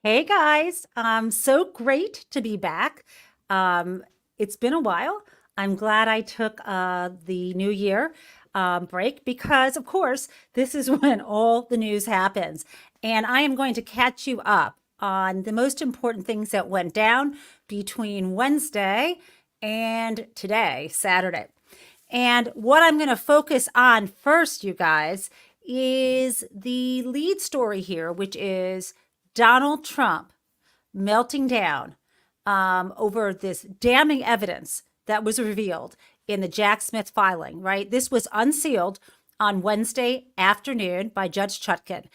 Hey guys, so great to be back. It's been a while. I'm glad I took the New Year break because, of course, this is when all the news happens. And I am going to catch you up on the most important things that went down between Wednesday and today, Saturday. And what I'm going to focus on first, you guys, is the lead story here, which is Donald Trump melting down over this damning evidence that was revealed in the Jack Smith filing, right? This was unsealed on Wednesday afternoon by Judge Chutkan.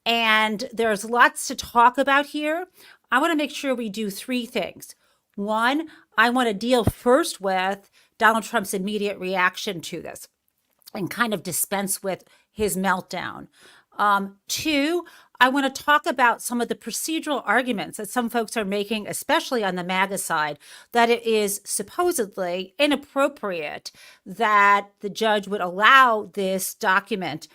And there's lots to talk about here. I want to make sure we do three things. One, I want to deal first with Donald Trump's immediate reaction to this and kind of dispense with his meltdown. Two, I want to talk about some of the procedural arguments that some folks are making, especially on the MAGA side, that it is supposedly inappropriate that the judge would allow this document,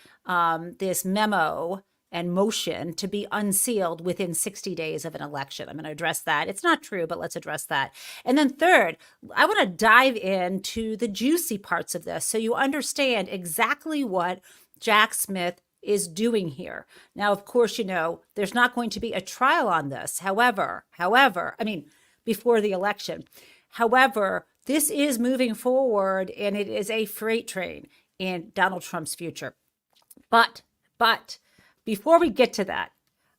this memo and motion to be unsealed within 60 days of an election. I'm going to address that. It's not true, but let's address that. And then third, I want to dive into the juicy parts of this so you understand exactly what Jack Smith is doing here. Now, of course, you know, there's not going to be a trial on this. However, before the election. However, this is moving forward and it is a freight train in Donald Trump's future. But before we get to that,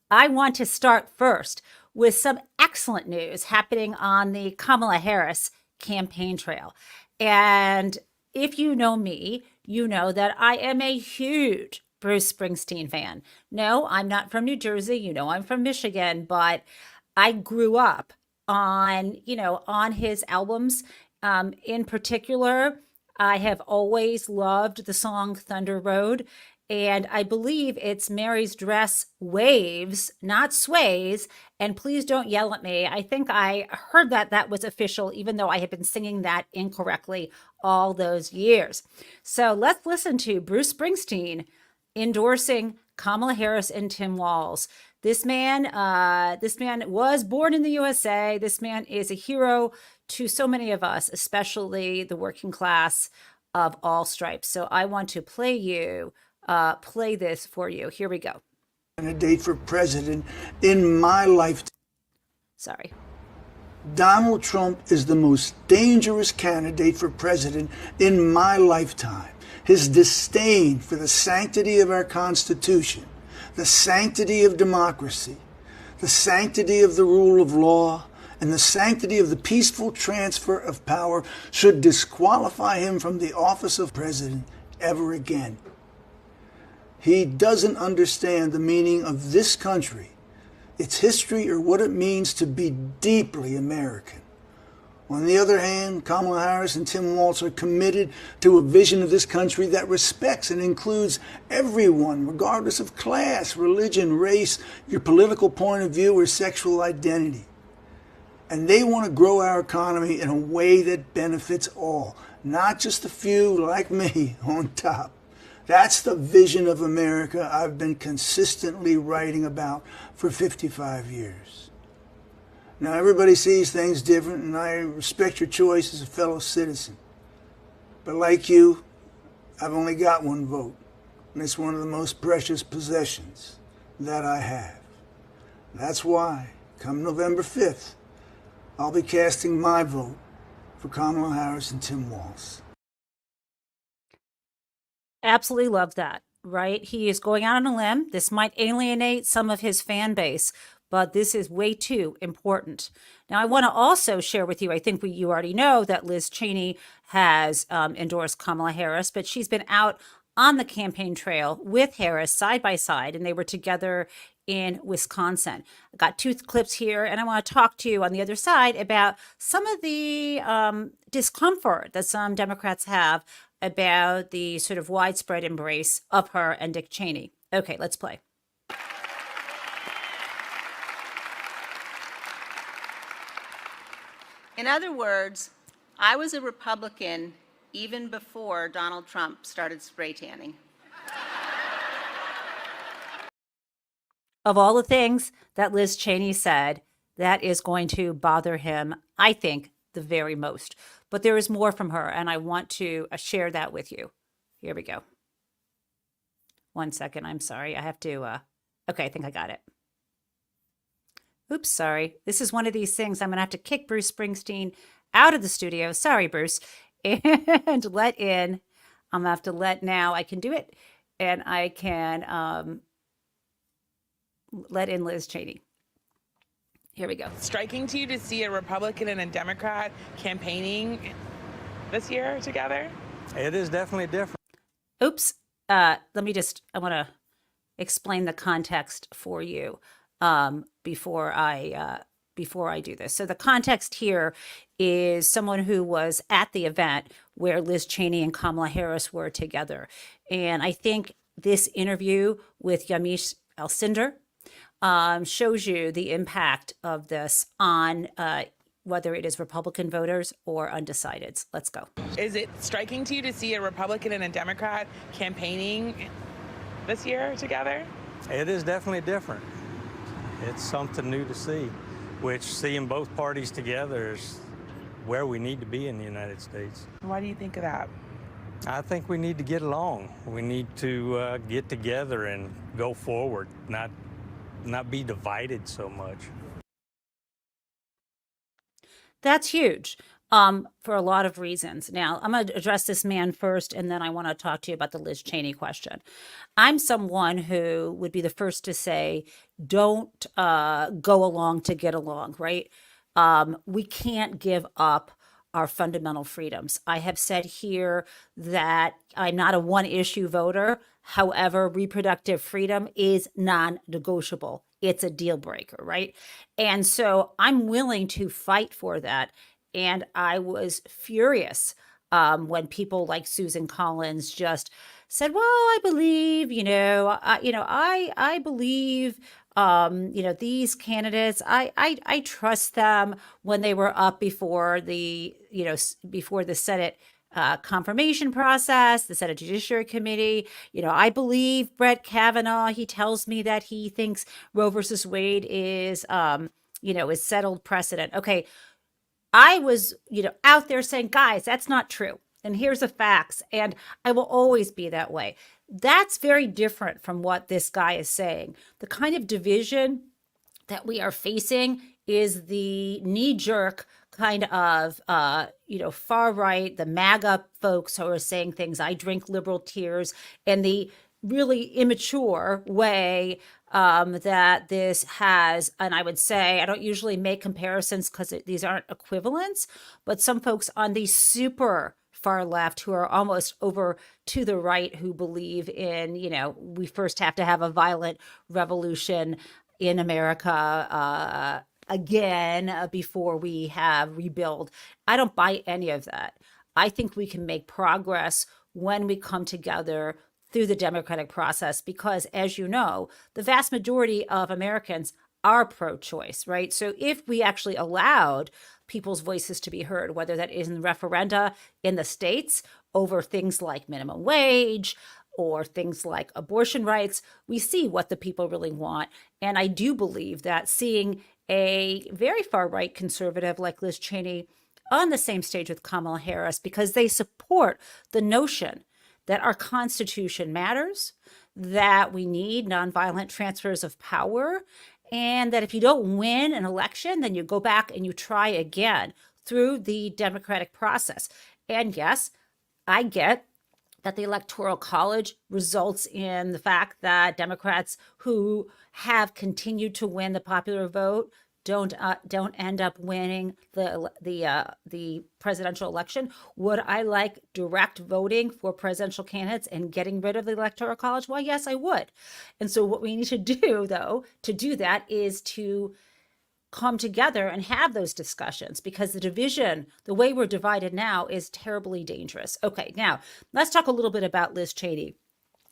I want to start first with some excellent news happening on the Kamala Harris campaign trail. And if you know me, you know that I am a huge Bruce Springsteen fan. No, I'm not from New Jersey. You know, I'm from Michigan, but I grew up on his albums. In particular, I have always loved the song Thunder Road. And I believe it's Mary's Dress Waves, not Sways. And please don't yell at me. I think I heard that was official, even though I had been singing that incorrectly all those years. So let's listen to Bruce Springsteen endorsing Kamala Harris and Tim Walz. This man was born in the USA. This man is a hero to so many of us, especially the working class of all stripes. So I want to play this for you. Here we go. Candidate for president in my lifetime. Sorry. Donald Trump is the most dangerous candidate for president in my lifetime. His disdain for the sanctity of our Constitution, the sanctity of democracy, the sanctity of the rule of law, and the sanctity of the peaceful transfer of power should disqualify him from the office of president ever again. He doesn't understand the meaning of this country, its history, or what it means to be deeply American. On the other hand, Kamala Harris and Tim Walz are committed to a vision of this country that respects and includes everyone, regardless of class, religion, race, your political point of view, or sexual identity. And they want to grow our economy in a way that benefits all, not just a few like me on top. That's the vision of America I've been consistently writing about for 55 years. Now, everybody sees things different, and I respect your choice as a fellow citizen. But like you, I've only got one vote, and it's one of the most precious possessions that I have. That's why, come November 5th, I'll be casting my vote for Kamala Harris and Tim Walz. Absolutely love that, right? He is going out on a limb. This might alienate some of his fan base, but this is way too important. Now, I want to also share with you, I think you already know that Liz Cheney has endorsed Kamala Harris, but she's been out on the campaign trail with Harris side by side, and they were together in Wisconsin. I got two clips here, and I want to talk to you on the other side about some of the discomfort that some Democrats have about the sort of widespread embrace of her and Dick Cheney. Okay, let's play. In other words, I was a Republican even before Donald Trump started spray tanning. of all the things that Liz Cheney said, that is going to bother him, I think, the very most. But there is more from her, and I want to share that with you. Here we go. 1 second. I'm sorry. I have to. Okay, I think I got it. Oops, sorry. This is one of these things. I'm going to have to kick Bruce Springsteen out of the studio. Sorry, Bruce. And let in. I'm going to have to let now. I can do it. And I can let in Liz Cheney. Here we go. Striking to you to see a Republican and a Democrat campaigning this year together? It is definitely different. Oops. I want to explain the context for you before I do this. So the context here is someone who was at the event where Liz Cheney and Kamala Harris were together. And I think this interview with Yamiche Alcindor shows you the impact of this on whether it is Republican voters or undecideds. Let's go. Is it striking to you to see a Republican and a Democrat campaigning this year together? It is definitely different. It's something new to see, which seeing both parties together is where we need to be in the United States. Why do you think of that? I think we need to get along. We need to get together and go forward, not be divided so much. That's huge for a lot of reasons. Now, I'm going to address this man first, and then I want to talk to you about the Liz Cheney question. I'm someone who would be the first to say, don't go along to get along, right? We can't give up our fundamental freedoms. I have said here that I'm not a one-issue voter. However, reproductive freedom is non-negotiable. It's a deal breaker, right? And so I'm willing to fight for that. And I was furious when people like Susan Collins just said, "Well, I believe, I believe." These candidates, I trust them when they were up before the Senate confirmation process, the Senate Judiciary Committee. I believe Brett Kavanaugh. He tells me that he thinks Roe versus Wade is settled precedent. Okay. I was, out there saying, guys, that's not true. And here's the facts. And I will always be that way. That's very different from what this guy is saying. The kind of division that we are facing is the knee-jerk kind of, far right, the MAGA folks who are saying things, I drink liberal tears, and the really immature way that this has. And I would say, I don't usually make comparisons because these aren't equivalents, but some folks on the super far left who are almost over to the right who believe in, we first have to have a violent revolution in America again before we have rebuild. I don't buy any of that. I think we can make progress when we come together through the democratic process because, as you know, the vast majority of Americans are pro-choice, right? So if we actually allowed people's voices to be heard, whether that is in referenda in the states over things like minimum wage or things like abortion rights, we see what the people really want. And I do believe that seeing a very far right conservative like Liz Cheney on the same stage with Kamala Harris, because they support the notion that our Constitution matters, that we need nonviolent transfers of power, and that if you don't win an election, then you go back and you try again through the democratic process. And yes, I get that the Electoral College results in the fact that Democrats who have continued to win the popular vote don't end up winning the presidential election. Would I like direct voting for presidential candidates and getting rid of the Electoral College? Well, yes, I would. And so what we need to do, though, to do that is to come together and have those discussions because the division, the way we're divided now, is terribly dangerous. Okay, now let's talk a little bit about Liz Cheney.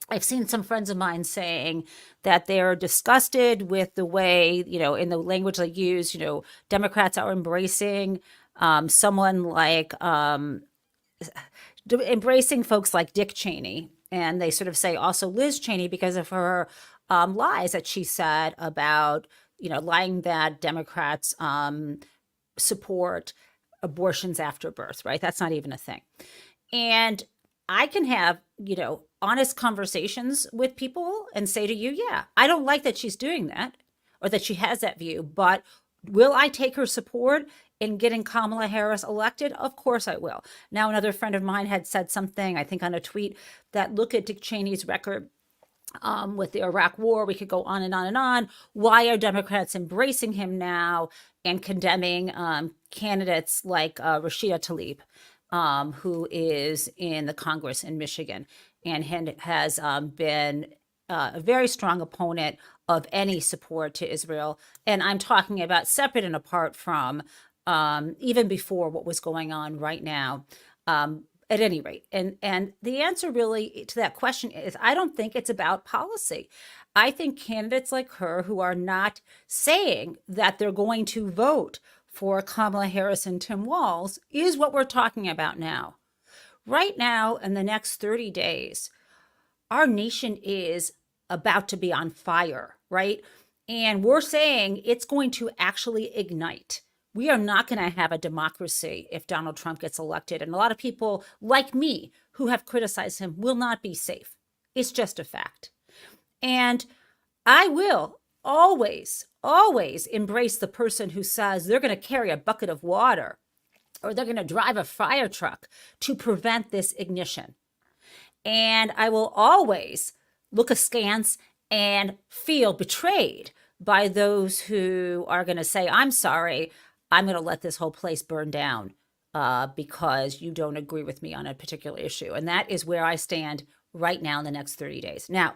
I've seen some friends of mine saying that they're disgusted with the way, in the language they use, Democrats are embracing someone like embracing folks like Dick Cheney. And they sort of say also Liz Cheney because of her lies that she said about, lying that Democrats support abortions after birth, right? That's not even a thing. And I can have, honest conversations with people and say to you, yeah, I don't like that she's doing that or that she has that view, but will I take her support in getting Kamala Harris elected? Of course I will. Now, another friend of mine had said something, I think on a tweet, that look at Dick Cheney's record with the Iraq War. We could go on and on and on. Why are Democrats embracing him now and condemning candidates like Rashida Tlaib, who is in the Congress in Michigan and has been a very strong opponent of any support to Israel. And I'm talking about separate and apart from even before what was going on right now. At any rate, and the answer really to that question is I don't think it's about policy. I think candidates like her who are not saying that they're going to vote for Kamala Harris and Tim Walz is what we're talking about now. Right now, in the next 30 days, our nation is about to be on fire, right? And we're saying it's going to actually ignite. We are not going to have a democracy if Donald Trump gets elected. And a lot of people like me who have criticized him will not be safe. It's just a fact. And I will always, always embrace the person who says they're going to carry a bucket of water or they're going to drive a fire truck to prevent this ignition. And I will always look askance and feel betrayed by those who are going to say, I'm sorry, I'm going to let this whole place burn down because you don't agree with me on a particular issue. And that is where I stand right now in the next 30 days. Now,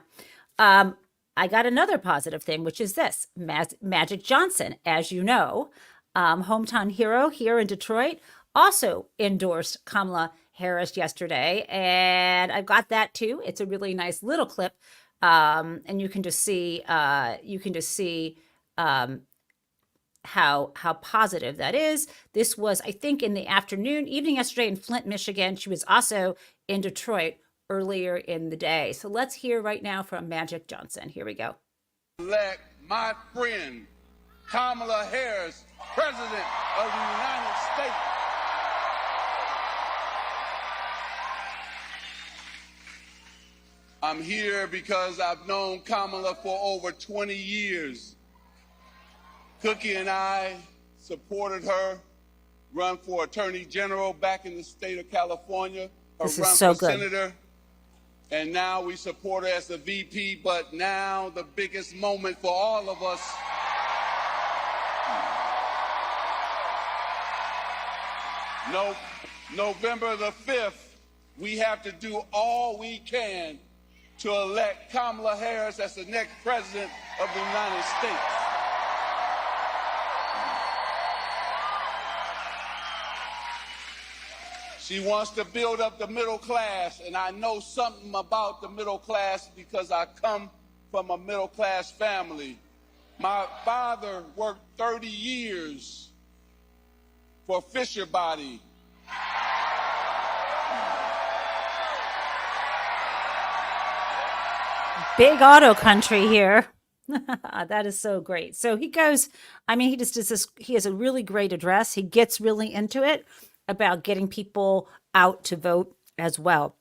I got another positive thing, which is this. Magic Johnson, as you know, hometown hero here in Detroit, also endorsed Kamala Harris yesterday. And I've got that too. It's a really nice little clip. And you can just see, how positive that is. This was, I think, in the evening yesterday in Flint, Michigan. She was also in Detroit earlier in the day. So let's hear right now from Magic Johnson. Here we go. Elect my friend Kamala Harris, President of the United States. I'm here because I've known Kamala for over 20 years. Cookie and I supported her run for Attorney General back in the state of California. Her This is run so for good. Senator. And now we support her as the VP. But now the biggest moment for all of us. November the 5th, we have to do all we can to elect Kamala Harris as the next president of the United States. She wants to build up the middle class, and I know something about the middle class because I come from a middle class family. My father worked 30 years for Fisher Body. Big auto country here. That is so great. So he goes, he just does this. He has a really great address. He gets really into it about getting people out to vote as well.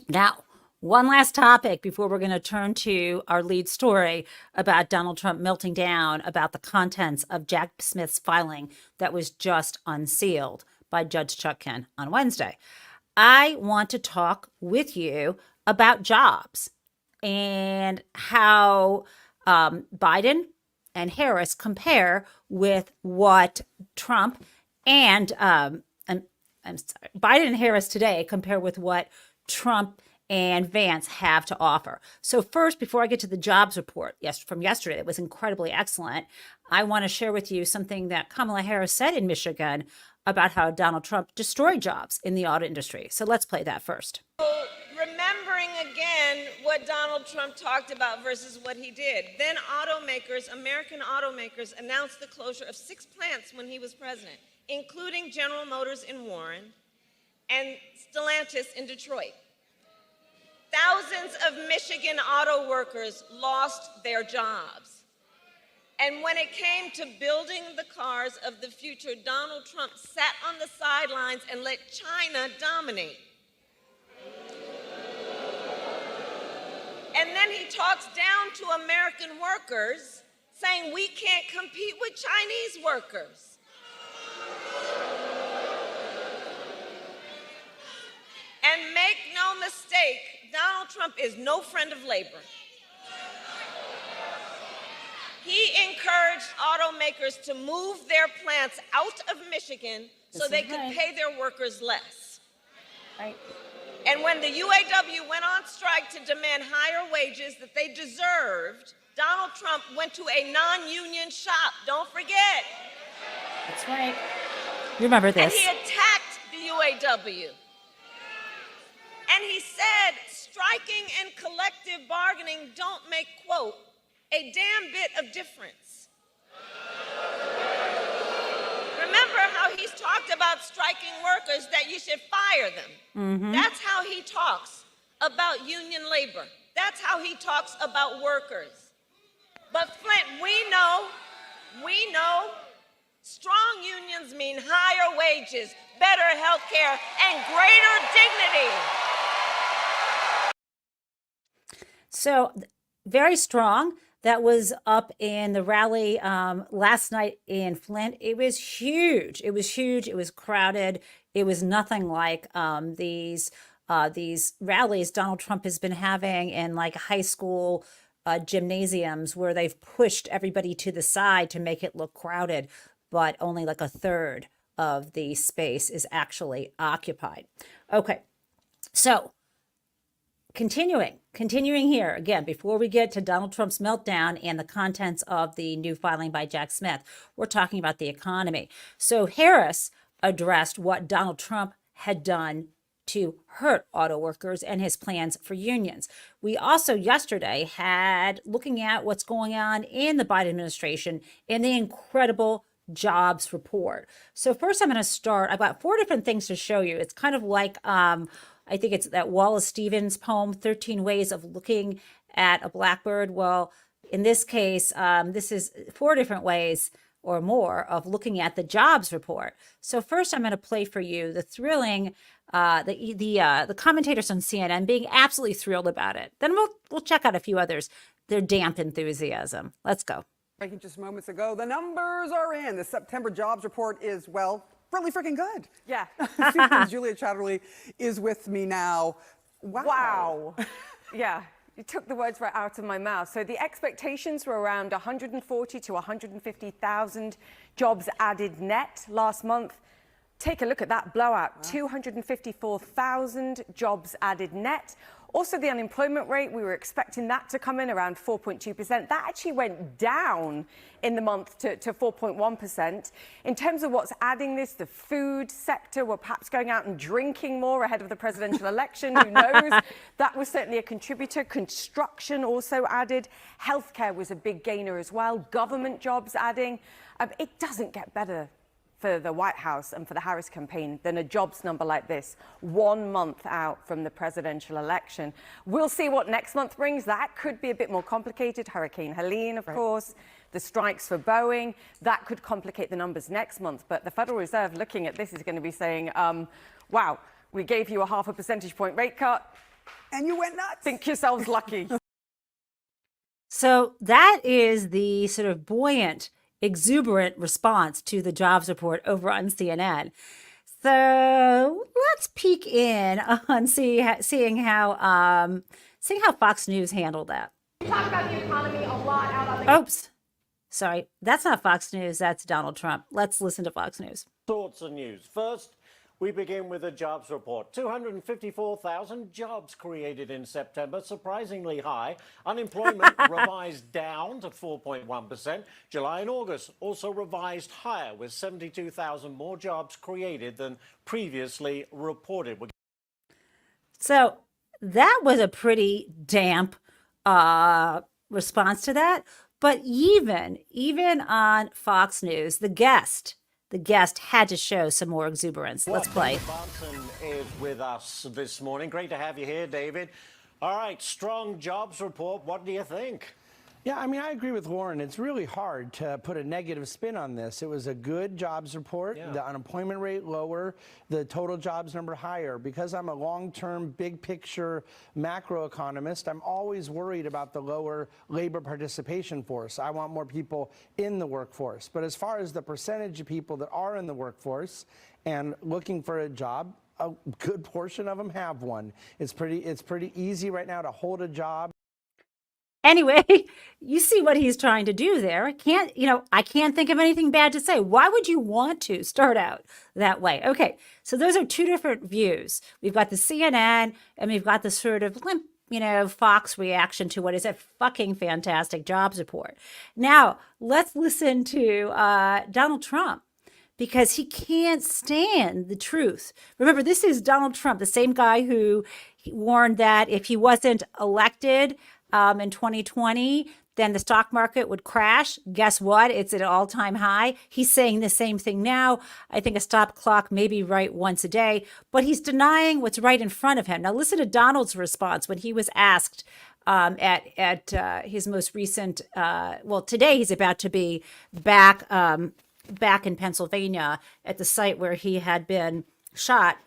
Now, one last topic before we're going to turn to our lead story about Donald Trump melting down about the contents of Jack Smith's filing that was just unsealed by Judge Chutkan on Wednesday. I want to talk with you about jobs and how Biden and Harris compare with what Trump and Biden and Harris today compare with what Trump and Vance have to offer. So first, before I get to the jobs report from yesterday, that was incredibly excellent, I want to share with you something that Kamala Harris said in Michigan about how Donald Trump destroyed jobs in the auto industry. So let's play that first. Remembering again what Donald Trump talked about versus what he did. Then American automakers announced the closure of 6 plants when he was president, including General Motors in Warren and Stellantis in Detroit. thousands of Michigan auto workers lost their jobs. And when it came to building the cars of the future, Donald Trump sat on the sidelines and let China dominate. And then he talks down to American workers, saying we can't compete with Chinese workers. And make no mistake, Donald Trump is no friend of labor. He encouraged automakers to move their plants out of Michigan so they could pay their workers less. Right. And when the UAW went on strike to demand higher wages that they deserved, Donald Trump went to a non-union shop. Don't forget. That's right. You remember this. And he attacked the UAW. And he said striking and collective bargaining don't make, quote, a damn bit of difference. Remember how he's talked about striking workers, that you should fire them. Mm-hmm. That's how he talks about union labor. That's how he talks about workers. But Flint, we know strong unions mean higher wages, better health care, and greater dignity. So very strong. That was up in the rally last night in Flint. It was huge. It was huge. It was crowded. It was nothing like these rallies Donald Trump has been having in like high school gymnasiums where they've pushed everybody to the side to make it look crowded, but only like a third of the space is actually occupied. Okay, so continuing here again, before we get to Donald Trump's meltdown and the contents of the new filing by Jack Smith, we're talking about the economy. So Harris addressed what Donald Trump had done to hurt auto workers and his plans for unions. We also yesterday had looking at what's going on in the Biden administration and the incredible jobs report. So first I'm going to start, I've got 4 different things to show you. It's kind of like, I think it's that Wallace Stevens poem, 13 Ways of Looking at a Blackbird. Well, in this case, this is 4 different ways or more of looking at the jobs report. So first I'm going to play for you the thrilling, the commentators on CNN being absolutely thrilled about it. Then we'll check out a few others, their damp enthusiasm. Let's go. Breaking just moments ago, the numbers are in. The September jobs report is, well, really freaking good. Yeah. CNN's Julia Chatterley is with me now. Wow. Yeah, you took the words right out of my mouth. So the expectations were around 140 to 150,000 jobs added net last month. Take a look at that blowout, wow. 254,000 jobs added net. Also, the unemployment rate, we were expecting that to come in around 4.2%. That actually went down in the month to 4.1%. In terms of what's adding this, the food sector, we're perhaps going out and drinking more ahead of the presidential election. Who knows? That was certainly a contributor. Construction also added. Healthcare was a big gainer as well. Government jobs adding. It doesn't get better for the White House and for the Harris campaign than a jobs number like this, 1 month out from the presidential election. We'll see what next month brings. That could be a bit more complicated. Hurricane Helene, of course, the strikes for Boeing, that could complicate the numbers next month. But the Federal Reserve looking at this is going to be saying, wow, we gave you a 0.5 percentage point rate cut. And you went nuts. Think yourselves lucky. So that is the sort of buoyant, exuberant response to the jobs report over on CNN. So let's peek in on seeing how Fox News handled that. We talk about the economy a lot out on the... Oops, sorry, that's not Fox News. That's Donald Trump. Let's listen to Fox News. Thoughts and news. First, we begin with a jobs report. 254,000 jobs created in September, surprisingly high. Unemployment revised down to 4.1%. July and August also revised higher, with 72,000 more jobs created than previously reported. So that was a pretty damp response to that. But even on Fox News, the guest had to show some more exuberance. Let's play. David Barton is with us this morning. Great to have you here, David. All right, strong jobs report. What do you think? Yeah, I mean, I agree with Lauren. It's really hard to put a negative spin on this. It was a good jobs report. Yeah. The unemployment rate lower, the total jobs number higher. Because I'm a long-term, big picture macroeconomist, I'm always worried about the lower labor participation force. I want more people in the workforce. But as far as the percentage of people that are in the workforce and looking for a job, a good portion of them have one. It's pretty easy right now to hold a job. Anyway, you see what he's trying to do there. I can't think of anything bad to say. Why would you want to start out that way? Okay, so those are two different views. We've got the CNN and we've got the sort of limp, Fox reaction to what is a fucking fantastic jobs report. Now, let's listen to Donald Trump, because he can't stand the truth. Remember, this is Donald Trump, the same guy who warned that if he wasn't elected in 2020, then the stock market would crash. Guess what? It's at an all-time high. He's saying the same thing now. I think a stop clock may be right once a day, but he's denying what's right in front of him. Now listen to Donald's response when he was asked at his most recent, today he's about to be back in Pennsylvania at the site where he had been shot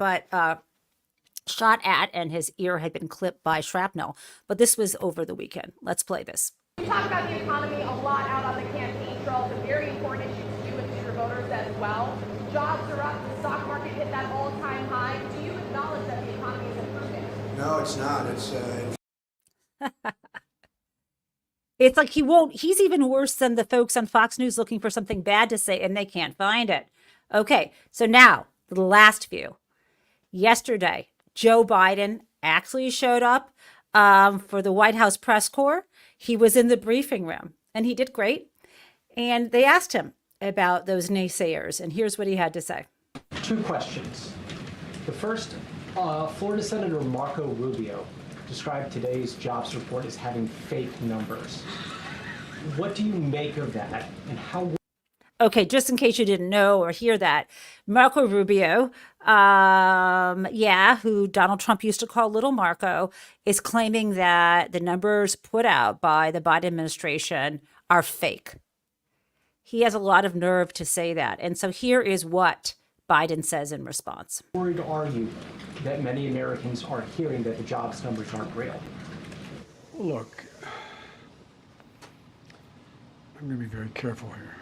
at, and his ear had been clipped by shrapnel. But this was over the weekend. Let's play this. You talk about the economy a lot out on the campaign trail. It's a very important issue to you and your voters as well. Jobs are up. The stock market hit that all-time high. Do you acknowledge that the economy is improving? No, it's not. It's like he's even worse than the folks on Fox News looking for something bad to say, and they can't find it. Okay, so now the last view. Yesterday, Joe Biden actually showed up for the White House press corps. He was in the briefing room, and he did great. And they asked him about those naysayers, and here's what he had to say. Two questions. The first, Florida Senator Marco Rubio described today's jobs report as having fake numbers. What do you make of that, and how... Okay, just in case you didn't know or hear that, Marco Rubio, who Donald Trump used to call Little Marco, is claiming that the numbers put out by the Biden administration are fake. He has a lot of nerve to say that. And so here is what Biden says in response. Worried are you that many Americans are hearing that the jobs numbers aren't real? Look, I'm going to be very careful here.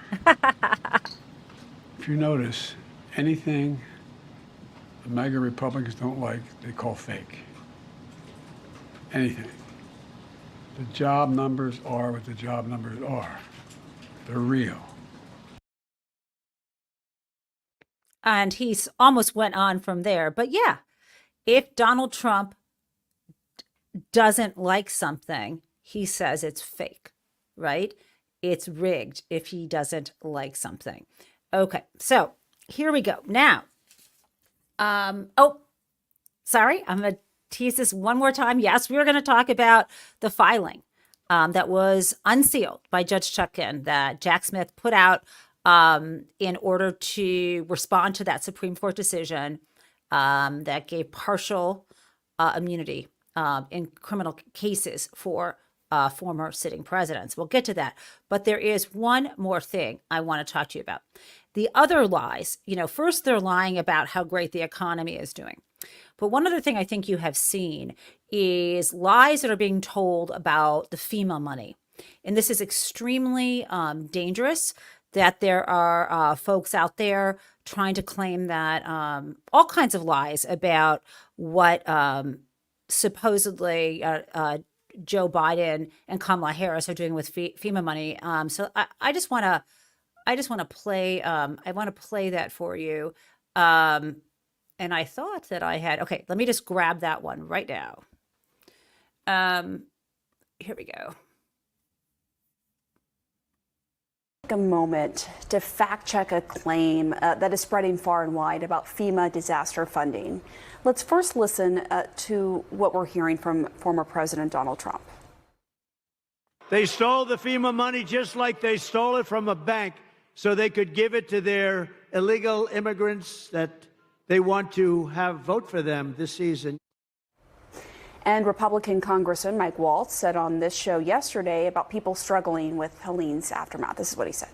If you notice, anything the MAGA Republicans don't like, they call fake. Anything. The job numbers are what the job numbers are. They're real. And he almost went on from there. But yeah, if Donald Trump doesn't like something, he says it's fake, right? It's rigged if he doesn't like something. Okay, so here we go. Now, I'm going to tease this one more time. Yes, we're going to talk about the filing that was unsealed by Judge Chutkan that Jack Smith put out in order to respond to that Supreme Court decision that gave partial immunity in criminal cases for former sitting presidents. We'll get to that. But there is one more thing I want to talk to you about. The other lies, first they're lying about how great the economy is doing. But one other thing I think you have seen is lies that are being told about the FEMA money. And this is extremely dangerous, that there are folks out there trying to claim that all kinds of lies about what supposedly Joe Biden and Kamala Harris are doing with FEMA money. So I just want to play. I want to play that for you. And I thought that I had. Okay, let me just grab that one right now. Here we go. A moment to fact check a claim that is spreading far and wide about FEMA disaster funding. Let's first listen to what we're hearing from former President Donald Trump. They stole the FEMA money just like they stole it from a bank so they could give it to their illegal immigrants that they want to have vote for them this season. And Republican Congressman Mike Waltz said on this show yesterday about people struggling with Helene's aftermath. This is what he said.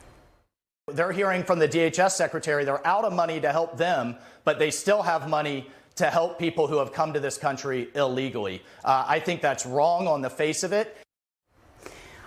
They're hearing from the DHS secretary they're out of money to help them, but they still have money to help people who have come to this country illegally. I think that's wrong on the face of it.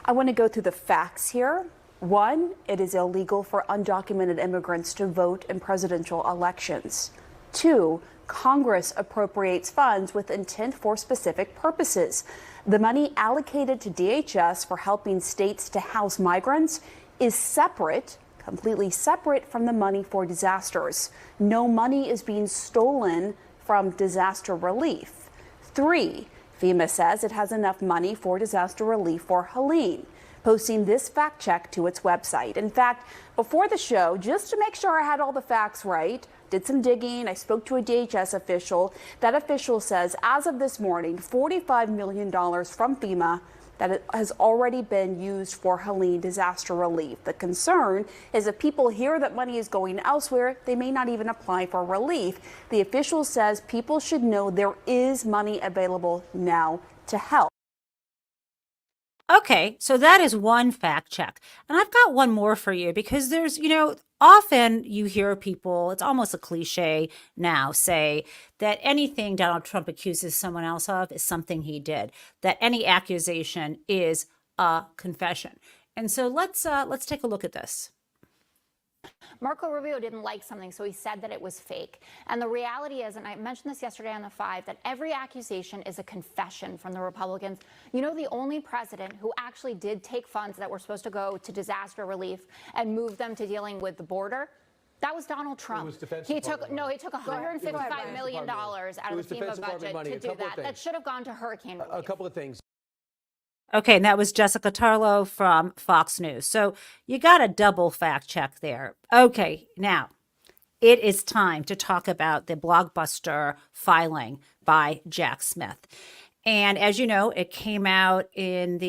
I want to go through the facts here. One, it is illegal for undocumented immigrants to vote in presidential elections. Two, Congress appropriates funds with intent for specific purposes. The money allocated to DHS for helping states to house migrants is separate, completely separate from the money for disasters. No money is being stolen from disaster relief. Three, FEMA says it has enough money for disaster relief for Helene, posting this fact check to its website. In fact, before the show, just to make sure I had all the facts right, did some digging. I spoke to a DHS official. That official says as of this morning, $45 million from FEMA that has already been used for Helene disaster relief. The concern is if people hear that money is going elsewhere, they may not even apply for relief. The official says people should know there is money available now to help. Okay, so that is one fact check. And I've got one more for you because there's, often you hear people, it's almost a cliche now, say that anything Donald Trump accuses someone else of is something he did, that any accusation is a confession. And so let's take a look at this. Marco Rubio didn't like something, so he said that it was fake. And the reality is, and I mentioned this yesterday on the 5, that every accusation is a confession from the Republicans. The only president who actually did take funds that were supposed to go to disaster relief and move them to dealing with the border, that was Donald Trump. He took $155 million out of the FEMA budget to do that. That should have gone to hurricane relief. A couple of things. Okay, and that was Jessica Tarlow from Fox News. So you got a double fact check there. Okay, now it is time to talk about the blockbuster filing by Jack Smith. And as you know, it came out it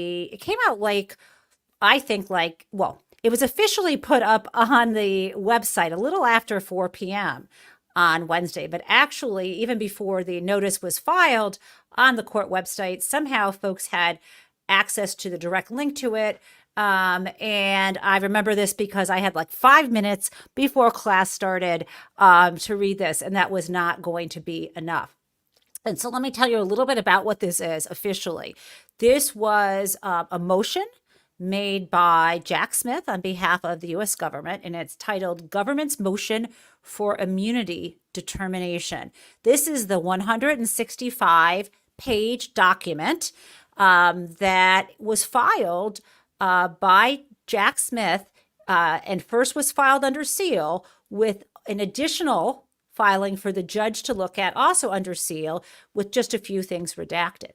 was officially put up on the website a little after 4 p.m. on Wednesday, but actually even before the notice was filed on the court website, somehow folks had access to the direct link to it. And I remember this because I had like 5 minutes before class started to read this, and that was not going to be enough. And so let me tell you a little bit about what this is officially. This was a motion made by Jack Smith on behalf of the U.S. government, and it's titled Government's Motion for Immunity Determination. This is the 165-page document that was filed by Jack Smith and first was filed under seal with an additional filing for the judge to look at, also under seal, with just a few things redacted.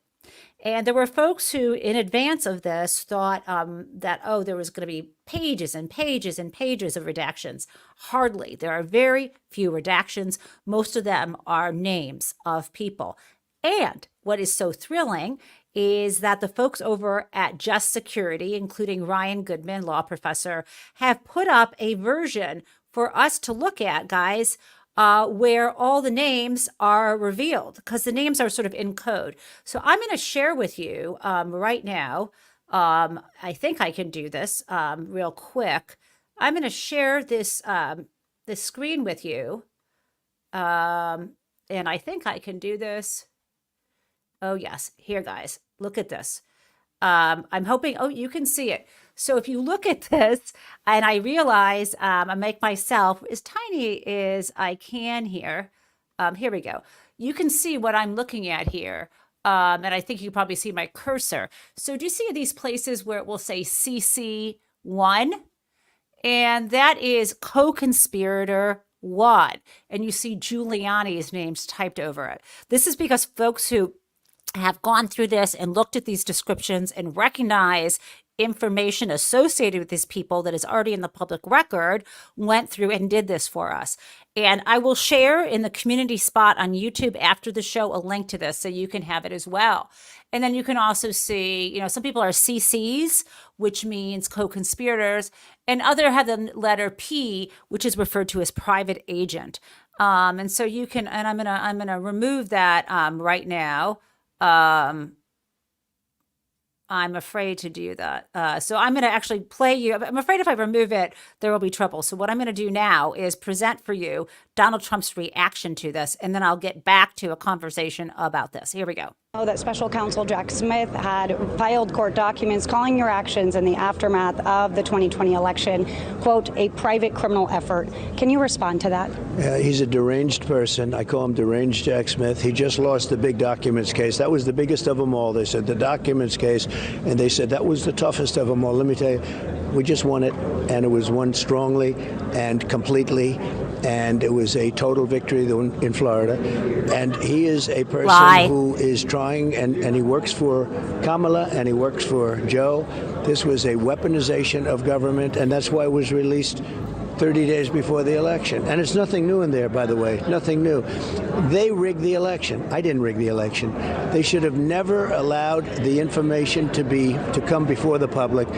And there were folks who, in advance of this, thought that, there was going to be pages and pages and pages of redactions. Hardly. There are very few redactions. Most of them are names of people. And what is so thrilling is that the folks over at Just Security, including Ryan Goodman, law professor, have put up a version for us to look at, guys, where all the names are revealed, because the names are sort of in code. So I'm going to share with you right now. I think I can do this real quick. I'm going to share this screen with you. And I think I can do this. Oh, yes. Here, guys. Look at this. I'm hoping, you can see it. So if you look at this, and I realize I make myself as tiny as I can here. Here we go. You can see what I'm looking at here. And I think you can probably see my cursor. So do you see these places where it will say CC1? And that is co-conspirator 1. And you see Giuliani's names typed over it. This is because folks who have gone through this and looked at these descriptions and recognize information associated with these people that is already in the public record, went through and did this for us. And I will share in the community spot on YouTube after the show a link to this so you can have it as well. And then you can also see, some people are CCs, which means co-conspirators, and other have the letter P, which is referred to as private agent. And so you can, and I'm gonna remove that right now. I'm afraid to do that. So I'm going to actually play you. I'm afraid if I remove it, there will be trouble. So what I'm going to do now is present for you Donald Trump's reaction to this, and then I'll get back to a conversation about this. Here we go. That special counsel Jack Smith had filed court documents calling your actions in the aftermath of the 2020 election, quote, a private criminal effort. Can you respond to that? He's a deranged person. I call him deranged Jack Smith. He just lost the big documents case. That was the biggest of them all. They said the documents case, and they said that was the toughest of them all. Let me tell you, we just won it, and it was won strongly and completely, and it was a total victory in Florida. And he is a person who is trying, and he works for Kamala and he works for Joe. This was a weaponization of government, and that's why it was released 30 days before the election. And it's nothing new in there, by the way, nothing new. They rigged the election. I didn't rig the election. They should have never allowed the information to come before the public.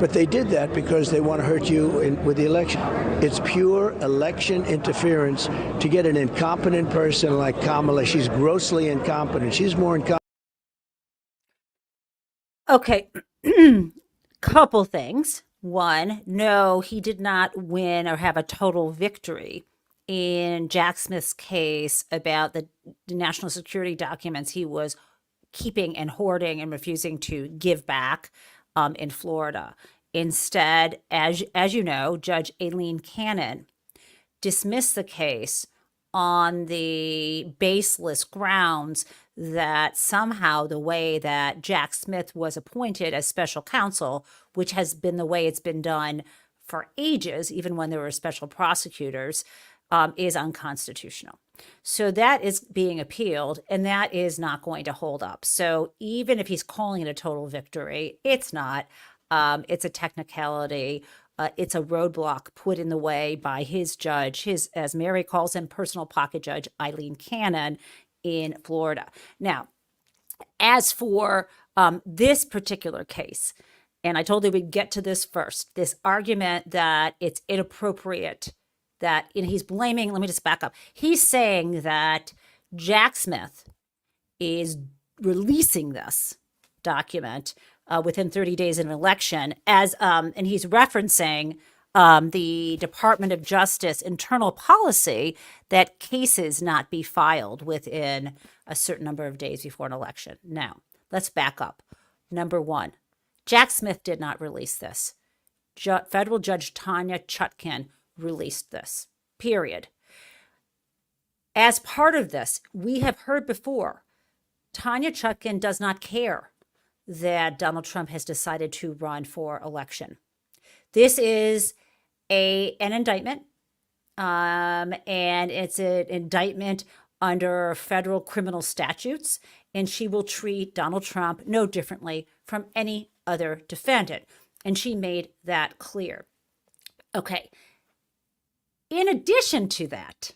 But they did that because they want to hurt you with the election. It's pure election interference to get an incompetent person like Kamala. She's grossly incompetent. She's more incompetent. Okay, couple things. One, no, he did not win or have a total victory in Jack Smith's case about the national security documents he was keeping and hoarding and refusing to give back in Florida. Instead, as you know, Judge Aileen Cannon dismissed the case on the baseless grounds that somehow the way that Jack Smith was appointed as special counsel, which has been the way it's been done for ages, even when there were special prosecutors, is unconstitutional. So that is being appealed, and that is not going to hold up. So even if he's calling it a total victory, it's not. It's a technicality. It's a roadblock put in the way by his judge, his, as Mary calls him, personal pocket judge, Aileen Cannon in Florida. Now, as for this particular case, and I told you we'd get to this first, this argument that it's inappropriate, that he's blaming, let me just back up. He's saying that Jack Smith is releasing this document within 30 days of an election, and he's referencing the Department of Justice internal policy that cases not be filed within a certain number of days before an election. Now, let's back up. Number one, Jack Smith did not release this. Federal Judge Tanya Chutkan released this, period. As part of this, we have heard before, Tanya Chutkan does not care that Donald Trump has decided to run for election. This is an indictment, and it's an indictment under federal criminal statutes, and she will treat Donald Trump no differently from any other defendant. And she made that clear. Okay. In addition to that,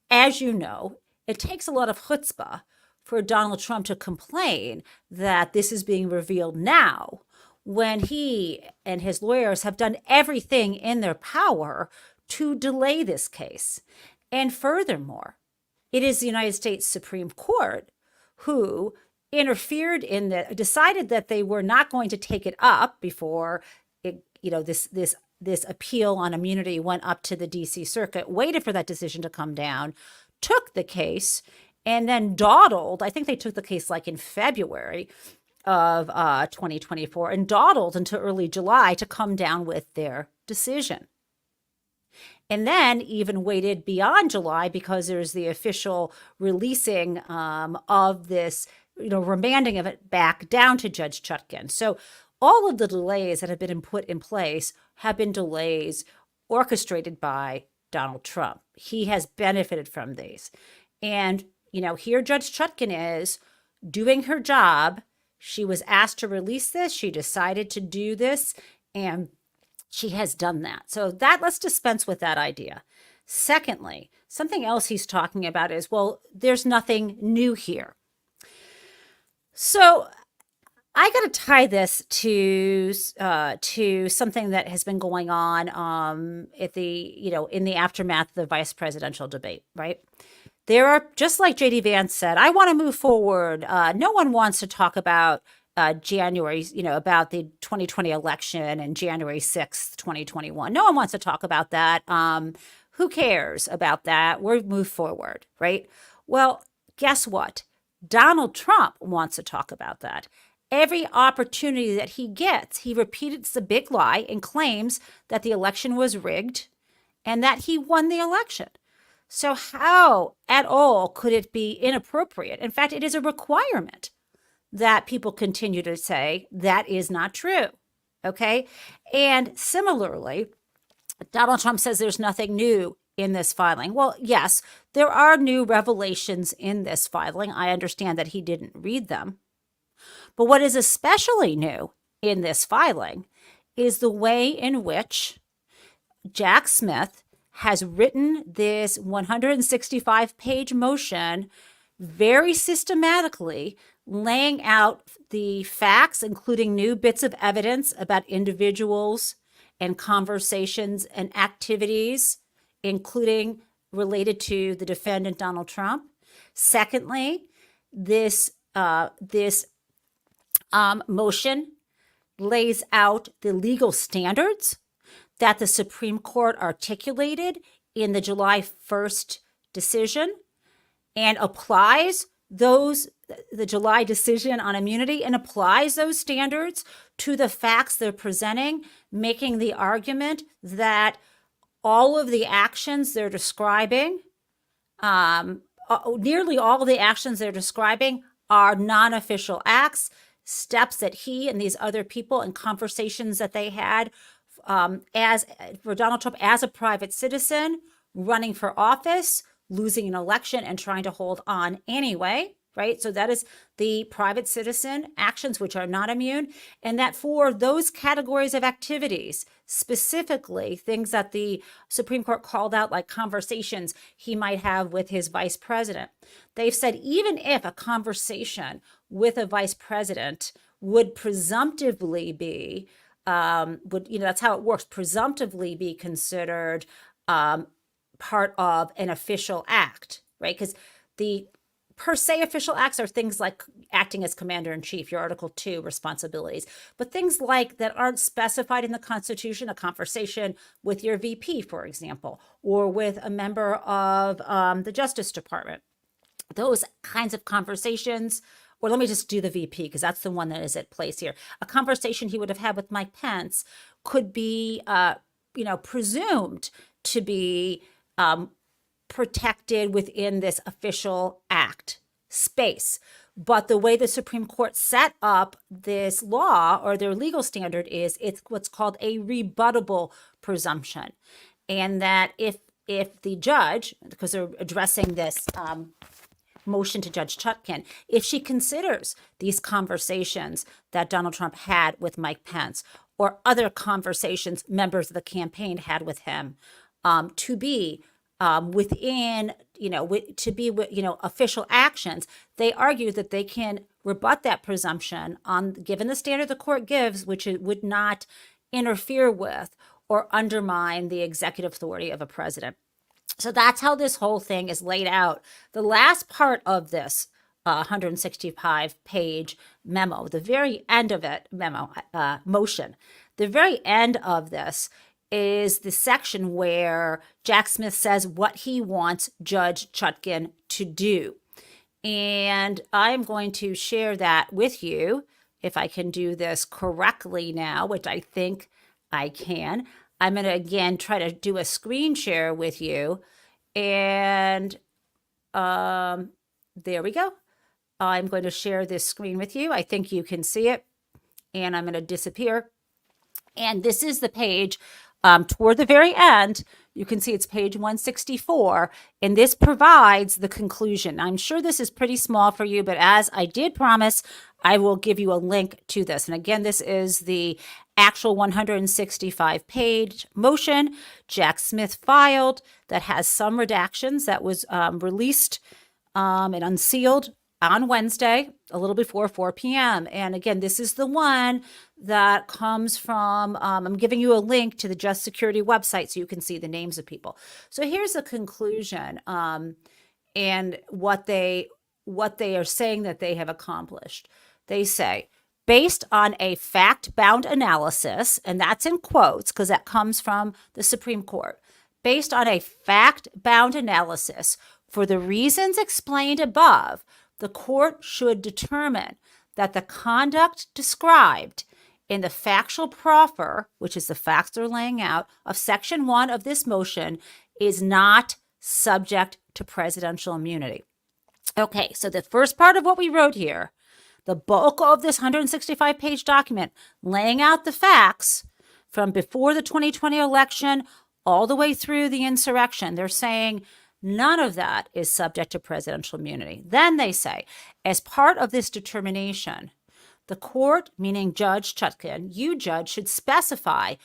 as you know, it takes a lot of chutzpah for Donald Trump to complain that this is being revealed now when he and his lawyers have done everything in their power to delay this case. And furthermore, it is the United States Supreme Court who interfered in that, decided that they were not going to take it up before it, this appeal on immunity went up to the DC Circuit, waited for that decision to come down, took the case, and then dawdled. I think they took the case like in February of 2024 and dawdled until early July to come down with their decision. And then even waited beyond July because there's the official releasing of this, remanding of it back down to Judge Chutkan. So all of the delays that have been put in place have been delays orchestrated by Donald Trump. He has benefited from these. And, here Judge Chutkan is doing her job. She was asked to release this. She decided to do this, and she has done that. So let's dispense with that idea. Secondly, something else he's talking about is, well, there's nothing new here. So I got to tie this to something that has been going on at the in the aftermath of the vice presidential debate, right? there are, just like JD Vance said, I want to move forward. No one wants to talk about January, about the 2020 election and January 6th, 2021. No one wants to talk about that. Who cares about that? We'll move forward, right? Well, guess what? Donald Trump wants to talk about that. Every opportunity that he gets, he repeats the big lie and claims that the election was rigged and that he won the election. So how at all could it be inappropriate? In fact, it is a requirement that people continue to say that is not true. Okay. And similarly, Donald Trump says there's nothing new in this filing. Well, yes, there are new revelations in this filing. I understand that he didn't read them. But what is especially new in this filing is the way in which Jack Smith has written this 165-page motion very systematically, laying out the facts, including new bits of evidence about individuals and conversations and activities, including related to the defendant, Donald Trump. Secondly, this motion lays out the legal standards that the Supreme Court articulated in the July 1st decision and applies the July decision on immunity, and applies those standards to the facts they're presenting, making the argument that all of the actions they're describing, nearly all of the actions they're describing are non-official acts, steps that he and these other people and conversations that they had as for Donald Trump as a private citizen running for office, losing an election and trying to hold on anyway, right? So that is the private citizen actions, which are not immune. And that for those categories of activities, specifically things that the Supreme Court called out, like conversations he might have with his vice president, they've said even if a conversation with a vice president would presumptively be, that's how it works, presumptively be considered part of an official act, right? Because the per se official acts are things like acting as commander-in-chief, your Article 2 responsibilities. But things like that aren't specified in the Constitution, a conversation with your VP, for example, or with a member of the Justice Department. Those kinds of conversations, or let me just do the VP because that's the one that is at place here. A conversation he would have had with Mike Pence could be, presumed to be protected within this official act space. But the way the Supreme Court set up this law or their legal standard is it's what's called a rebuttable presumption. And that if the judge, because they're addressing this motion to Judge Chutkan, if she considers these conversations that Donald Trump had with Mike Pence or other conversations members of the campaign had with him to be within, official actions, they argue that they can rebut that presumption given the standard the court gives, which it would not interfere with or undermine the executive authority of a president. So that's how this whole thing is laid out. The last part of this 165-page memo, the very end of it, motion, the very end of this is the section where Jack Smith says what he wants Judge Chutkan to do. And I'm going to share that with you if I can do this correctly now, which I think I can. I'm going to, again, try to do a screen share with you. And there we go. I'm going to share this screen with you. I think you can see it. And I'm going to disappear. And this is the page toward the very end. You can see it's page 164, and this provides the conclusion. I'm sure this is pretty small for you, but as I did promise, I will give you a link to this. And again, this is the actual 165-page motion Jack Smith filed that has some redactions that was released and unsealed on Wednesday, a little before 4 p.m. And again, this is the one that comes from, I'm giving you a link to the Just Security website so you can see the names of people. So here's the conclusion. and what they are saying that they have accomplished. They say, based on a fact-bound analysis, and that's in quotes because that comes from the Supreme Court, based on a fact-bound analysis, for the reasons explained above, the court should determine that the conduct described in the factual proffer, which is the facts they're laying out, of Section 1 of this motion is not subject to presidential immunity. Okay, so the first part of what we wrote here, the bulk of this 165-page document laying out the facts from before the 2020 election all the way through the insurrection, they're saying none of that is subject to presidential immunity. Then they say, as part of this determination, the court, meaning Judge Chutkan, you, Judge, should specify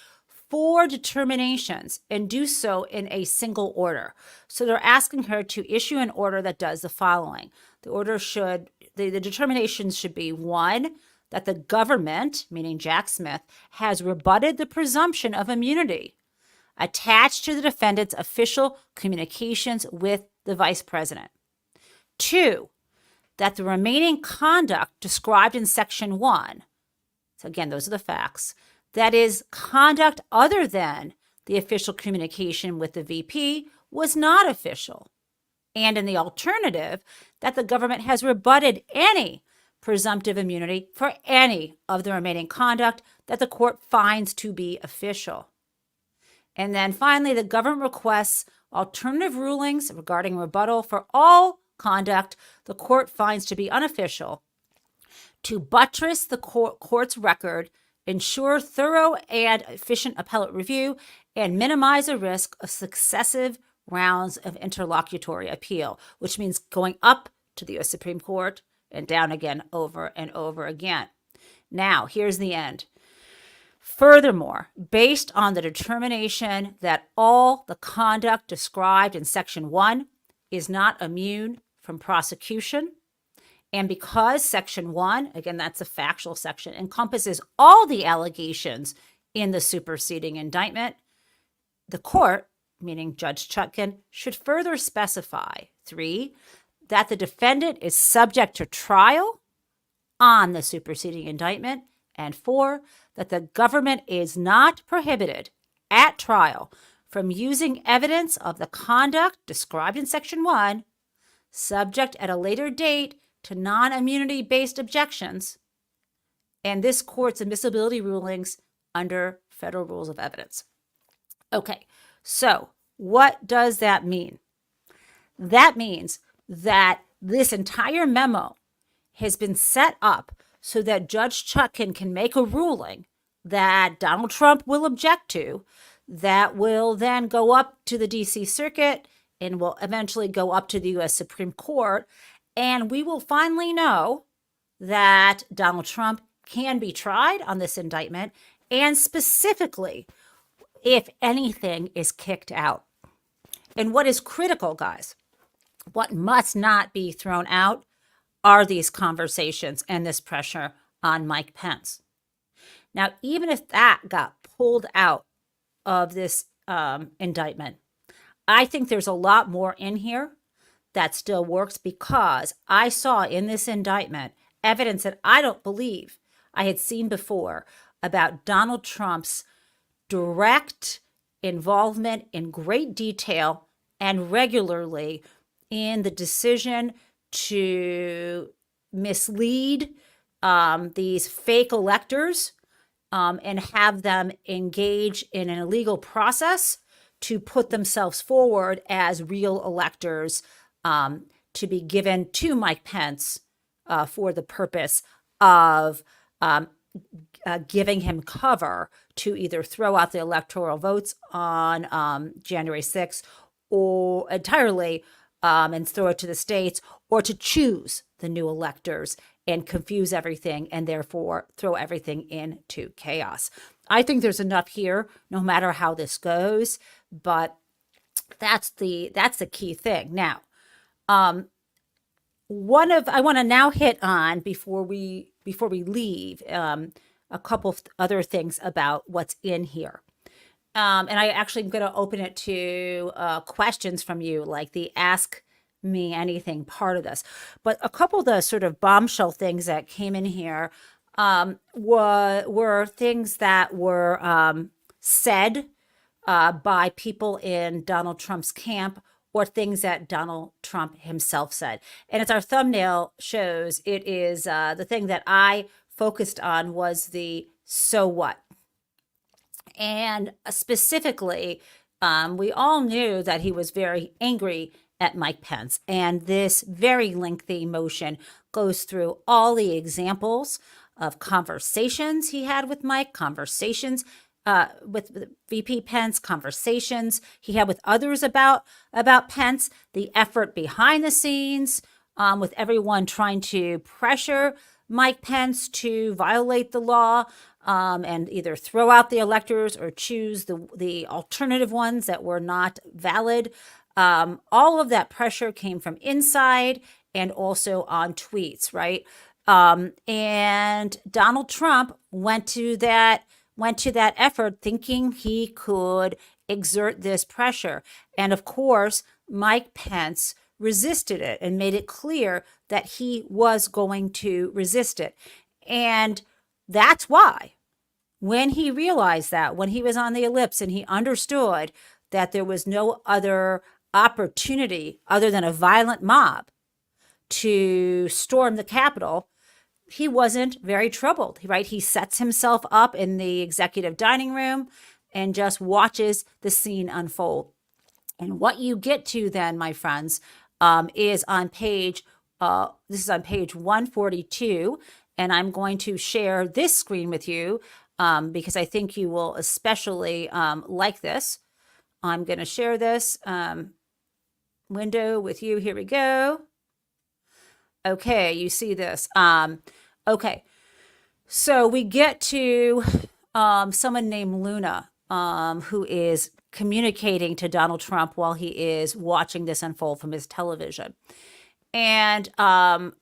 4 determinations and do so in a single order. So they're asking her to issue an order that does the following. The determinations should be 1, that the government, meaning Jack Smith, has rebutted the presumption of immunity attached to the defendant's official communications with the vice president. 2, that the remaining conduct described in Section 1, so again, those are the facts, that is, conduct other than the official communication with the VP was not official. And in the alternative, that the government has rebutted any presumptive immunity for any of the remaining conduct that the court finds to be official. And then finally, the government requests alternative rulings regarding rebuttal for all conduct the court finds to be unofficial to buttress the court's record, ensure thorough and efficient appellate review, and minimize the risk of successive rounds of interlocutory appeal, which means going up to the U.S. Supreme Court and down again over and over again. Now, here's the end. Furthermore, based on the determination that all the conduct described in Section 1 is not immune from prosecution, and because Section 1, again, that's a factual section, encompasses all the allegations in the superseding indictment, the court, meaning Judge Chutkan, should further specify 3, that the defendant is subject to trial on the superseding indictment, and 4, that the government is not prohibited at trial from using evidence of the conduct described in Section 1, subject at a later date to non-immunity based objections, and this court's admissibility rulings under federal rules of evidence. Okay, so what does that mean? That means that this entire memo has been set up so that Judge Chutkan can make a ruling that Donald Trump will object to, that will then go up to the D.C. Circuit and will eventually go up to the U.S. Supreme Court, and we will finally know that Donald Trump can be tried on this indictment, and specifically, if anything is kicked out. And what is critical, guys, what must not be thrown out are these conversations and this pressure on Mike Pence. Now, even if that got pulled out of this indictment, I think there's a lot more in here that still works, because I saw in this indictment evidence that I don't believe I had seen before about Donald Trump's direct involvement in great detail and regularly in the decision to mislead these fake electors and have them engage in an illegal process to put themselves forward as real electors to be given to Mike Pence for the purpose of giving him cover to either throw out the electoral votes on January 6th or entirely and throw it to the states, or to choose the new electors and confuse everything and therefore throw everything into chaos. I think there's enough here, no matter how this goes, but that's the key thing. Now, I want to now hit on before we leave a couple of other things about what's in here. And I actually am going to open it to questions from you, like the Ask me anything part of this. But a couple of the sort of bombshell things that came in here were things that were said by people in Donald Trump's camp, or things that Donald Trump himself said. And as our thumbnail shows, it is the thing that I focused on was the so what. And specifically, we all knew that he was very angry at Mike Pence. And this very lengthy motion goes through all the examples of conversations he had with Mike, conversations with VP Pence, conversations he had with others about Pence, the effort behind the scenes with everyone trying to pressure Mike Pence to violate the law and either throw out the electors or choose the alternative ones that were not valid. All of that pressure came from inside and also on tweets, right? And Donald Trump went to that effort thinking he could exert this pressure. And of course, Mike Pence resisted it and made it clear that he was going to resist it. And that's why, when he realized that, when he was on the ellipse and he understood that there was no other opportunity other than a violent mob to storm the Capitol, he wasn't very troubled, right? He sets himself up in the executive dining room and just watches the scene unfold. And what you get to then, my friends, is on page, this is on page 142, and I'm going to share this screen with you because I think you will especially like this. I'm going to share this window with you. Here we go. Okay, you see this. Okay, so we get to someone named Luna, who is communicating to Donald Trump while he is watching this unfold from his television. And upon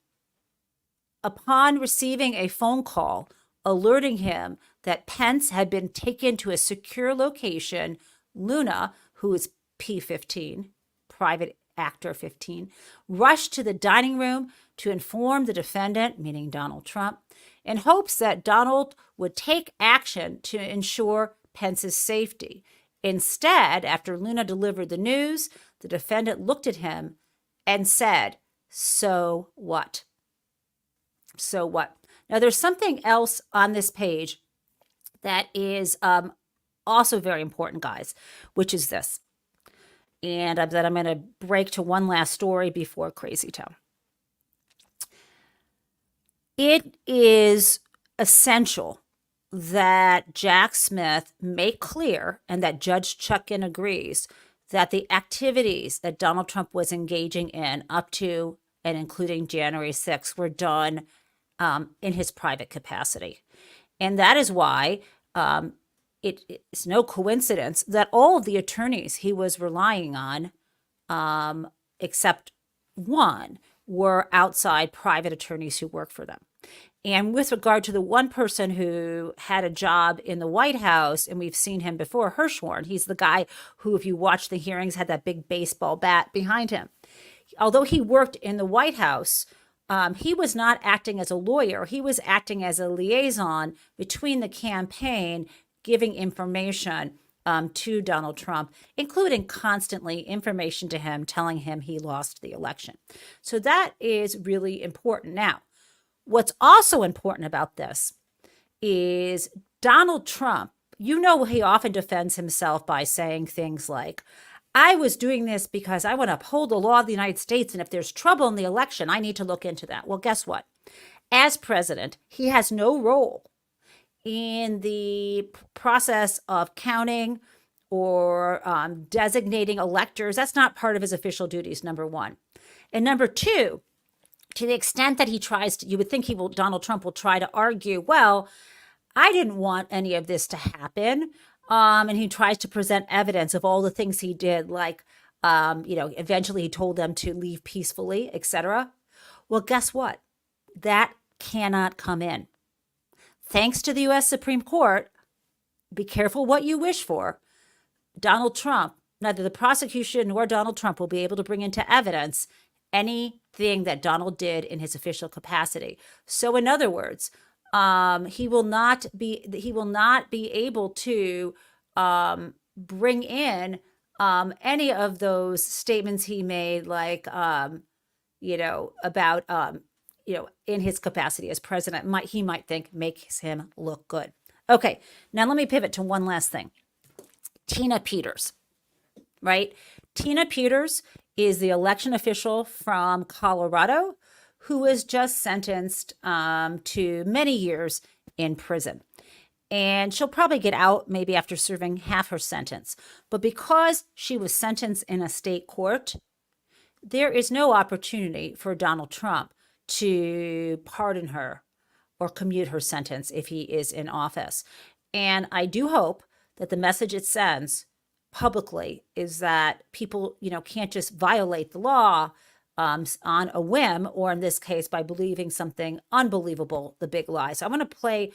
receiving a phone call alerting him that Pence had been taken to a secure location, Luna, who is P15, private actor 15, rushed to the dining room to inform the defendant, meaning Donald Trump, in hopes that Donald would take action to ensure Pence's safety. Instead, after Luna delivered the news, the defendant looked at him and said, "So what?" So what? Now, there's something else on this page that is also very important, guys, which is this. And that I'm going to break to one last story before Crazy Town. It is essential that Jack Smith make clear, and that Judge Chutkan agrees, that the activities that Donald Trump was engaging in up to and including January 6th were done in his private capacity. And that is why it's no coincidence that all of the attorneys he was relying on, except one, were outside private attorneys who work for them. And with regard to the one person who had a job in the White House, and we've seen him before, Hirschhorn, he's the guy who, if you watch the hearings, had that big baseball bat behind him. Although he worked in the White House, he was not acting as a lawyer. He was acting as a liaison between the campaign, giving information to Donald Trump, including constantly information to him, telling him he lost the election. So that is really important. Now, what's also important about this is Donald Trump, you know, he often defends himself by saying things like, I was doing this because I want to uphold the law of the United States, and if there's trouble in the election, I need to look into that. Well, guess what? As president, he has no role in the process of counting or designating electors. That's not part of his official duties, number one. And number two, to the extent that he tries to, you would think Donald Trump will try to argue, well, I didn't want any of this to happen. And he tries to present evidence of all the things he did, like, eventually he told them to leave peacefully, etc. Well, guess what? That cannot come in. Thanks to the U.S. Supreme Court, be careful what you wish for. Donald Trump, neither the prosecution nor Donald Trump will be able to bring into evidence anything that Donald did in his official capacity. So in other words, he will not be able to bring in any of those statements he made, like about in his capacity as president, he might think makes him look good. Okay, now let me pivot to one last thing. Tina Peters, right? Tina Peters is the election official from Colorado who was just sentenced to many years in prison. And she'll probably get out maybe after serving half her sentence. But because she was sentenced in a state court, there is no opportunity for Donald Trump to pardon her or commute her sentence if he is in office. And I do hope that the message it sends publicly is that people, can't just violate the law on a whim, or in this case, by believing something unbelievable, the big lie. So I'm going to play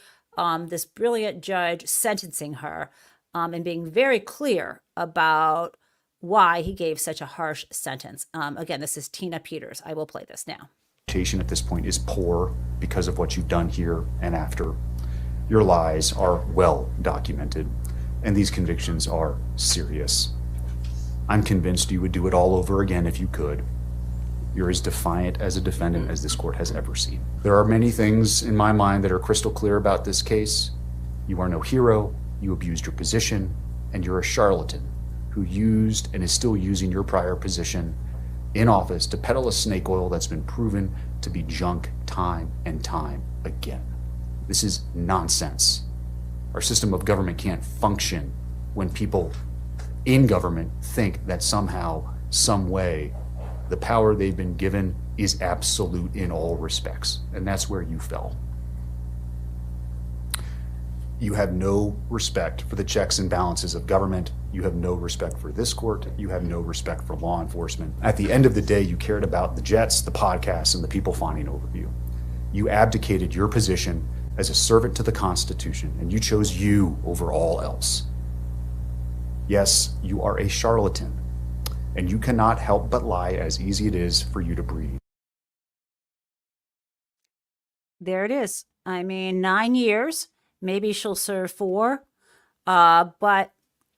this brilliant judge sentencing her and being very clear about why he gave such a harsh sentence. Again, this is Tina Peters. I will play this now. At this point is poor because of what you've done here and after. Your lies are well documented, and these convictions are serious. I'm convinced you would do it all over again if you could. You're as defiant as a defendant as this court has ever seen. There are many things in my mind that are crystal clear about this case. You are no hero, you abused your position, and you're a charlatan who used and is still using your prior position in office to peddle a snake oil that's been proven to be junk time and time again. This is nonsense. Our system of government can't function when people in government think that somehow, some way, the power they've been given is absolute in all respects. And that's where you fell. You have no respect for the checks and balances of government. You have no respect for this court. You have no respect for law enforcement. At the end of the day, you cared about the jets, the podcasts, and the people fawning over you. You abdicated your position as a servant to the Constitution, and you chose you over all else. Yes, you are a charlatan, and you cannot help but lie, as easy it is for you to breathe. There it is. 9 years. Maybe she'll serve 4. But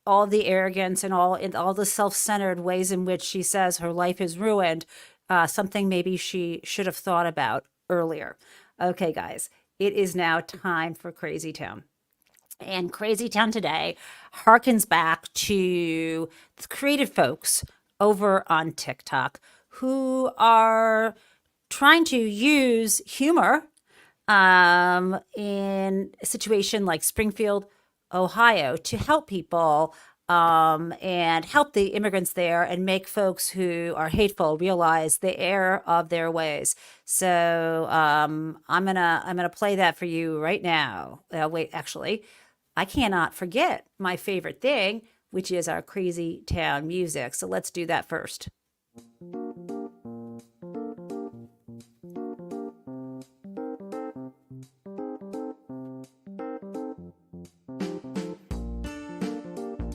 all the arrogance and all the self-centered ways in which she says her life is ruined, something maybe she should have thought about earlier. Okay, guys, it is now time for Crazy Town. And Crazy Town today harkens back to the creative folks over on TikTok who are trying to use humor in a situation like Springfield, Ohio, to help people and help the immigrants there and make folks who are hateful realize the error of their ways. So I'm gonna play that for you right now. Wait, actually, I cannot forget my favorite thing, which is our Crazy Town music. So let's do that first.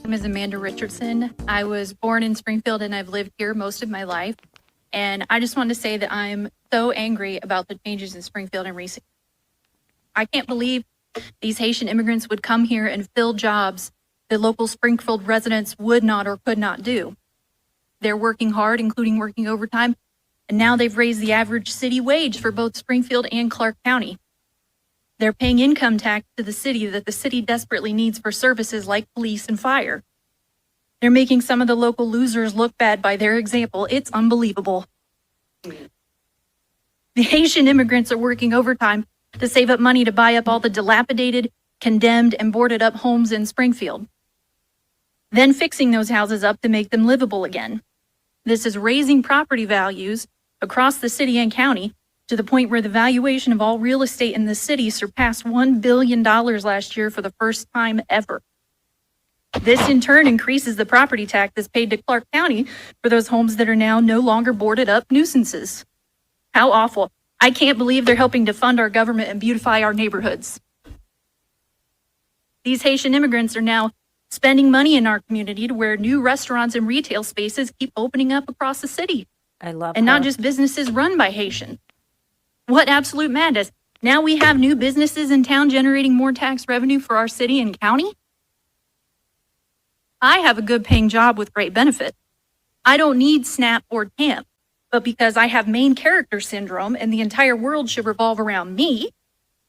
My name is Amanda Richardson. I was born in Springfield and I've lived here most of my life. And I just wanted to say that I'm so angry about the changes in Springfield in recent years. I can't believe these Haitian immigrants would come here and fill jobs that local Springfield residents would not or could not do. They're working hard, including working overtime, and now they've raised the average city wage for both Springfield and Clark County. They're paying income tax to the city that the city desperately needs for services like police and fire. They're making some of the local losers look bad by their example. It's unbelievable. The Haitian immigrants are working overtime to save up money to buy up all the dilapidated, condemned, and boarded up homes in Springfield, then fixing those houses up to make them livable again. This is raising property values across the city and county to the point where the valuation of all real estate in the city surpassed $1 billion last year for the first time ever. This in turn increases the property tax that's paid to Clark County for those homes that are now no longer boarded up nuisances. How awful. I can't believe they're helping to fund our government and beautify our neighborhoods. These Haitian immigrants are now spending money in our community to where new restaurants and retail spaces keep opening up across the city. I love and not her. just businesses run by Haitians. What absolute madness. Now we have new businesses in town generating more tax revenue for our city and county. I have a good paying job with great benefits. I don't need SNAP or TAMP, but because I have main character syndrome and the entire world should revolve around me,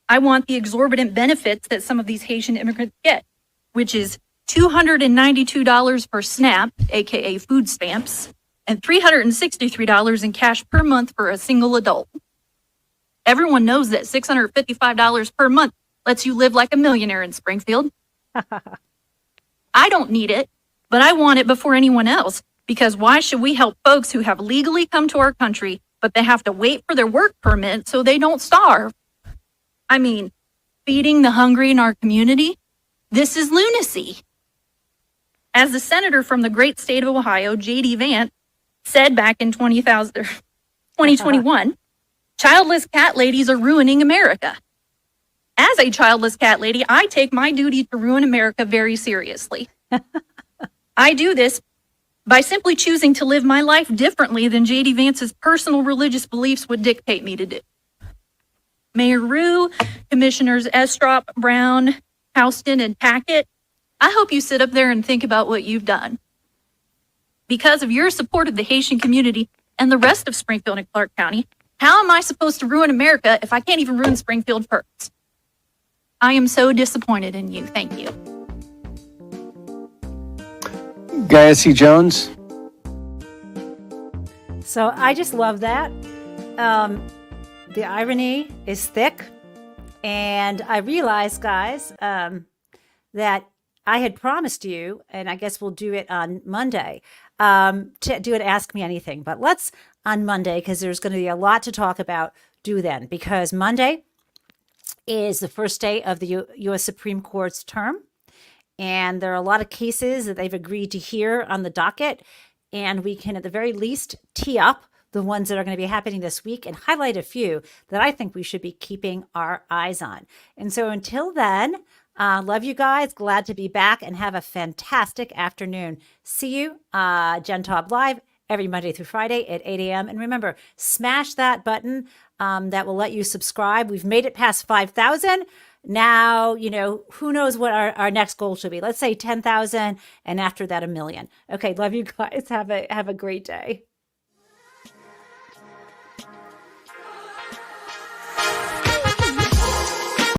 I want the exorbitant benefits that some of these Haitian immigrants get, which is $292 for SNAP, aka food stamps, and $363 in cash per month for a single adult. Everyone knows that $655 per month lets you live like a millionaire in Springfield. I don't need it, but I want it before anyone else, because why should we help folks who have legally come to our country, but they have to wait for their work permit so they don't starve? I mean, feeding the hungry in our community? This is lunacy. As the senator from the great state of Ohio, J.D. Vance, said back in 2021, childless cat ladies are ruining America. As a childless cat lady, I take my duty to ruin America very seriously. I do this by simply choosing to live my life differently than J.D. Vance's personal religious beliefs would dictate me to do. Mayor Rue, Commissioners Estrop, Brown, Houston, and Packett, I hope you sit up there and think about what you've done. Because of your support of the Haitian community and the rest of Springfield and Clark County, how am I supposed to ruin America if I can't even ruin Springfield first? I am so disappointed in you. Thank you. Gayacy Jones. So I just love that. The irony is thick. And I realized, guys, that I had promised you, and I guess we'll do it on Monday, to do an Ask Me Anything. But let's, on Monday, because there's going to be a lot to talk about, do then. Because Monday is the first day of the U.S. Supreme Court's term. And there are a lot of cases that they've agreed to hear on the docket. And we can, at the very least, tee up the ones that are going to be happening this week and highlight a few that I think we should be keeping our eyes on. And so until then, love you guys. Glad to be back and have a fantastic afternoon. See you, Jen Taub Live, every Monday through Friday at 8 a.m. And remember, smash that button that will let you subscribe. We've made it past 5,000. Now, who knows what our next goal should be. Let's say 10,000 and after that, 1 million. Okay, love you guys. Have a great day.